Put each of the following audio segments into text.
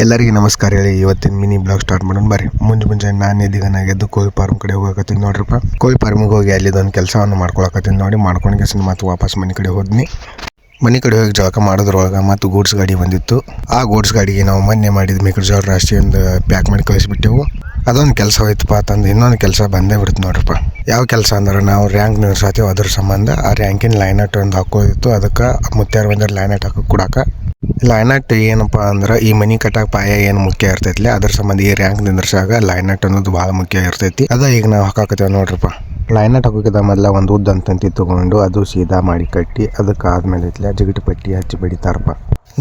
ಎಲ್ಲರಿಗೂ ನಮಸ್ಕಾರ ಹೇಳಿ ಇವತ್ತಿನ ಮಿನಿ ಬ್ಲಾಗ್ ಸ್ಟಾರ್ಟ್ ಮಾಡೋಣ ಬರ್ರಿ. ಮುಂಜಾನೆ ನಾನು ಎದ್ದು ಕೋಳಿ ಫಾರ್ಮ್ ಕಡೆ ಹೋಗಕತ್ತೀನಿ ನೋಡ್ರಪ್ಪ. ಕೋಳಿ ಫಾರ್ಮಿಗೆ ಹೋಗಿ ಅಲ್ಲಿದೊಂದು ಕೆಲಸವನ್ನು ಮಾಡ್ಕೊಳಕತ್ತೀನಿ ನೋಡಿ. ಮಾಡ್ಕೊಂಡು ಮತ್ತೆ ವಾಪಸ್ ಮನೆ ಕಡೆ ಹೋದ್ನಿ. ಮನೆ ಕಡೆ ಹೋಗಿ ಜಳಕ ಮಾಡೋದ್ರೊಳಗೆ ಮತ್ತು ಗೂಡ್ಸ್ ಗಾಡಿ ಬಂದಿತ್ತು. ಆ ಗೂಡ್ಸ್ ಗಾಡಿಗೆ ನಾವು ಮೊನ್ನೆ ಮಾಡಿದ ಮೆಕ್ಕೆಜೋಳ ರಾಶಿ ಒಂದು ಪ್ಯಾಕ್ ಮಾಡಿ ಕಳಿಸ್ಬಿಟ್ಟೆವು. ಅದೊಂದು ಕೆಲಸ ಹೋಯ್ತಪ್ಪ ಅಂತಂದು ಇನ್ನೊಂದು ಕೆಲಸ ಬಂದೇ ಬಿಡ್ತು ನೋಡ್ರಪ್ಪ. ಯಾವ ಕೆಲಸ ಅಂದ್ರೆ ನಾವು ರ್ಯಾಂಕ್ ನಿಲ್ಸಾತೀವಿ, ಅದ್ರ ಸಂಬಂಧ ಆ ರ್ಯಾಂಕಿನ ಲೈನಟ್ ಒಂದು ಹಾಕೋದಿತ್ತು. ಅದಕ್ಕೆ ಮುತ್ಯಾರು ಬಂದ್ರೆ ಲೈನಟ್ ಹಾಕಿ ಕೊಡಾಕ. ಲೈನಟ್ ಏನಪ್ಪ ಅಂದ್ರೆ ಈ ಮನಿ ಕಟ್ಟಾಕ ಪಾಯ ಏನು ಮುಖ್ಯ ಇರ್ತೈತಿ, ಅದ್ರ ಸಂಬಂಧ ಈ ರ್ಯಾಂಕ್ ನಿಂದ್ರಸಾಗ ಲೈನಟ್ ಅನ್ನೋದು ಭಾಳ ಮುಖ್ಯ ಇರ್ತೈತಿ. ಅದ ಈಗ ನಾವು ಹಾಕಾಕತ್ತೇವೆ ನೋಡ್ರಪ್ಪ. ಲೈನಟ್ ಹಾಕೋಕಿದ ಮೊದಲ ಒಂದು ಉದ್ದ ಅಂತಂತಿ ತಗೊಂಡು ಅದು ಸೀದಾ ಮಾಡಿ ಕಟ್ಟಿ ಅದಕ್ಕೆ ಆದ್ಮೇಲೆ ಜಿಗಿಟ್ ಪಟ್ಟಿ ಹಚ್ಚಿ ಬಡಿತಾರಪ್ಪ.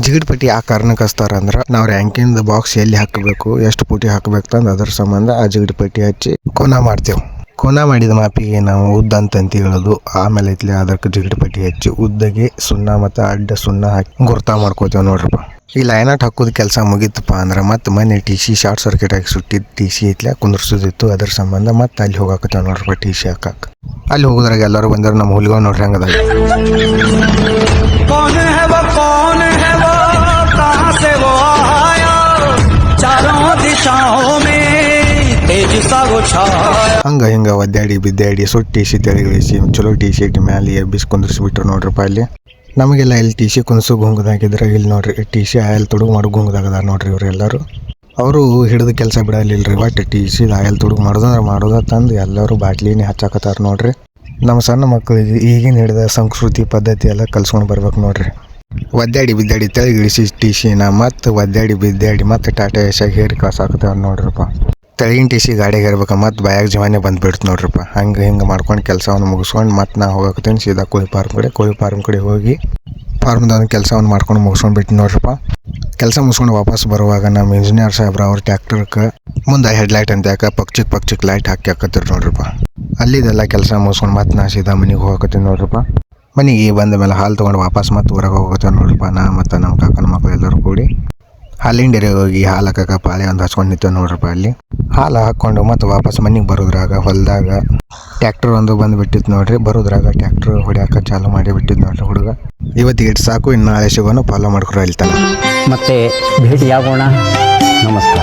ಜಿಗಿಟ್ ಪಟ್ಟಿ ಆ ಕಾರಣಕ್ಕೆ ಹಚ್ತಾರ ಅಂದ್ರೆ ನಾವು ರ್ಯಾಂಕಿಂದ ಬಾಕ್ಸ್ ಎಲ್ಲಿ ಹಾಕಬೇಕು, ಎಷ್ಟು ಪುಟಿ ಹಾಕಬೇಕು ತಂದು ಅದ್ರ ಸಂಬಂಧ ಆ ಜಿಗಿಟ್ ಪಟ್ಟಿ ಹಚ್ಚಿ ಕೋನ ಮಾಡ್ತೇವೆ. ಕೋನ ಮಾಡಿದ ಮಾಪಿಗೆ ನಾವು ಉದ್ದ ಅಂತಂತಿ ಹೇಳೋದು. ಆಮೇಲೆ ಅದಕ್ಕೆ ಜಿಗಿಟ್ ಪಟ್ಟಿ ಹಚ್ಚಿ ಉದ್ದಗೆ ಸುಣ್ಣ ಮತ್ತು ಅಡ್ಡ ಸುಣ್ಣ ಹಾಕಿ ಗುರ್ತಾ ಮಾಡ್ಕೋತೇವೆ ನೋಡ್ರಪ್ಪ. ಈ ಲೈನಟ್ ಹಾಕೋದು ಕೆಲಸ ಮುಗಿತಪ್ಪ ಅಂದ್ರೆ ಮತ್ತೆ ಮನೆ ಟಿ ಸಿ ಶಾರ್ಟ್ ಸರ್ಕ್ಯೂಟ್ ಆಗಿ ಸುಟ್ಟಿದ್ದು ಟಿ ಸಿ ಕುಂದ್ರಸೋದಿತ್ತು. ಅದ್ರ ಸಂಬಂಧ ಮತ್ತೆ ಅಲ್ಲಿ ಹೋಗಾಕತ್ತೇವೆ ನೋಡ್ರಪ್ಪ ಟಿ ಸಿ ಹಾಕಕ್ಕೆ. ಅಲ್ಲಿ ಹೋಗೋದ್ರಾಗ ಎಲ್ಲರೂ ಬಂದರು. ನಮ್ಮ ಹುಲಿಗೋ ನೋಡ್ರಿ ಹಂಗದ. ಹಂಗ ಹಿಂಗ ಒದ್ದಾಡಿ ಬಿದ್ದಾಡಿ ಸುಟ್ಟು ಟಿ ಸಿ ತೆಳಗಿಳಿಸಿ ಚಲೋ ಟಿ ಶರ್ಟ್ ಮ್ಯಾಲೆ ಎಬ್ಬಿಸಿ ಕುಂದಿರ್ಸಿಬಿಟ್ರು ನೋಡ್ರಪ್ಪ. ಅಲ್ಲಿ ನಮಗೆಲ್ಲ ಇಲ್ಲಿ ಟಿ ಸಿ ಕುಂದಿಸೋ ಗುಂಗದಾಗಿದ್ರೆ ಇಲ್ಲಿ ನೋಡ್ರಿ ಟಿ ಸಿ ಆಯಲ್ ತುಡುಗು ಮಾಡೋ ಗುಂಗದಾಗದಾರ ನೋಡ್ರಿ ಇವರೆಲ್ಲರೂ. ಅವರು ಹಿಡಿದು ಕೆಲಸ ಬಿಡಲಿಲ್ಲರಿ. ಒಟ್ಟು ಟಿ ಸಿ ಆಯಲ್ ತುಡುಗು ಮಾಡೋದ ತಂದು ಎಲ್ಲರೂ ಬಾಟ್ಲಿನೇ ಹಚ್ಚಾಕತ್ತಾರ ನೋಡ್ರಿ. ನಮ್ಮ ಸಣ್ಣ ಮಕ್ಕಳಿಗೆ ಈಗಿನ ಹಿಡಿದ ಸಂಸ್ಕೃತಿ ಪದ್ಧತಿ ಎಲ್ಲ ಕಲ್ಸ್ಕೊಂಡು ಬರ್ಬೇಕು ನೋಡ್ರಿ. ಒದ್ದಾಡಿ ಬಿದ್ದಾಡಿ ತೆಳಗಿಳಿಸಿ ಟಿ ಸಿನ ಮತ್ತು ಒದ್ದಾಡಿ ಬಿದ್ದಾಡಿ ಮತ್ತು ಟಾಟಾ ಏಷಾಗಿ ಹೇರಿ ಕಳ್ಸಾಕತ್ತೇವ ನೋಡ್ರಪ್ಪ. ತೆಳಗಿನ ಟಿ ಸಿ ಗಾಡಿಗೆ ಇರ್ಬೇಕು ಮತ್ತು ಬಾಯಾಗ ಜವಾನೆ ಬಂದುಬಿಡ್ತು ನೋಡ್ರಪ್ಪ. ಹಂಗೆ ಹಿಂಗೆ ಮಾಡ್ಕೊಂಡು ಕೆಲಸವನ್ನು ಮುಗಿಸ್ಕೊಂಡು ಮತ್ತೆ ನಾ ಹೋಗಕತ್ತೀನಿ ಸೀದಾ ಕೋಳಿ ಫಾರ್ಮ್ ಕಡೆ ಹೋಗಿ ಫಾರ್ಮ್ದೊಂದು ಕೆಲಸವನ್ನು ಮಾಡ್ಕೊಂಡು ಮುಗಿಸ್ಕೊಂಡು ಬಿಟ್ಟು ನೋಡ್ರಪ್ಪ. ಕೆಲಸ ಮುಗಿಸ್ಕೊಂಡು ವಾಪಸ್ ಬರುವಾಗ ನಮ್ಮ ಇಂಜಿನಿಯರ್ ಸಾಹೇಬ್ರ ಅವ್ರ ಟ್ಯಾಕ್ಟರ್ಗೆ ಮುಂದೆ ಹೆಡ್ಲೈಟ್ ಅಂತ ಯಾಕೆ ಪಕ್ಷಕ್ಕೆ ಲೈಟ್ ಹಾಕಿ ಹಾಕತ್ತೀರಿ ನೋಡ್ರಪ್ಪ. ಅಲ್ಲಿದೆಲ್ಲ ಕೆಲಸ ಮುಗಿಸ್ಕೊಂಡು ಮತ್ತೆ ನಾ ಸೀದಾ ಮನೆಗೆ ಹೋಗಕತ್ತೀನಿ ನೋಡ್ರಪ್ಪ. ಮನೆಗೆ ಬಂದ ಮೇಲೆ ಹಾಲು ತೊಗೊಂಡು ವಾಪಸ್ ಮತ್ತೆ ಹೊರಗೆ ಹೋಗತ್ತೇವೆ ನೋಡ್ರಪ್ಪ. ನಾ ಮತ್ತು ನಮ್ಮ ಕಾಕನ ಮಕ್ಕಳು ಎಲ್ಲರೂ ಕೂಡಿ ಹಾಲಿನ ಡೇರಿಗೆ ಹೋಗಿ ಹಾಲು ಹಾಕಕ್ಕೆ ಪಾಳೆ ಒಂದು ಹಚ್ಕೊಂಡು ನಿಂತೇವೆ ನೋಡ್ರಪ್ಪ. ಅಲ್ಲಿ ಹಾಲು ಹಾಕ್ಕೊಂಡು ಮತ್ತು ವಾಪಸ್ ಮನೆಗೆ ಬರೋದ್ರಾಗ ಹೊಲದಾಗ ಟ್ಯಾಕ್ಟರ್ ಒಂದು ಬಂದುಬಿಟ್ಟಿತ್ತು ನೋಡ್ರಿ. ಬರೋದ್ರಾಗ ಟ್ಯಾಕ್ಟರ್ ಹೊಡ್ಯಾಕ ಚಾಲು ಮಾಡಿ ಬಿಟ್ಟಿದ್ದು ನೋಡ್ರಿ ಹುಡುಗ. ಇವತ್ತಿಗೆ ಇಟ್ಟು ಸಾಕು, ಇನ್ನು ನಾಳೆ ಸಿಗೋನು. ಫಾಲೋ ಮಾಡ್ಕೊರೋ ಇಲ್ತಾನೆ. ಮತ್ತೆ ಭೇಟಿಯಾಗೋಣ. ನಮಸ್ಕಾರ.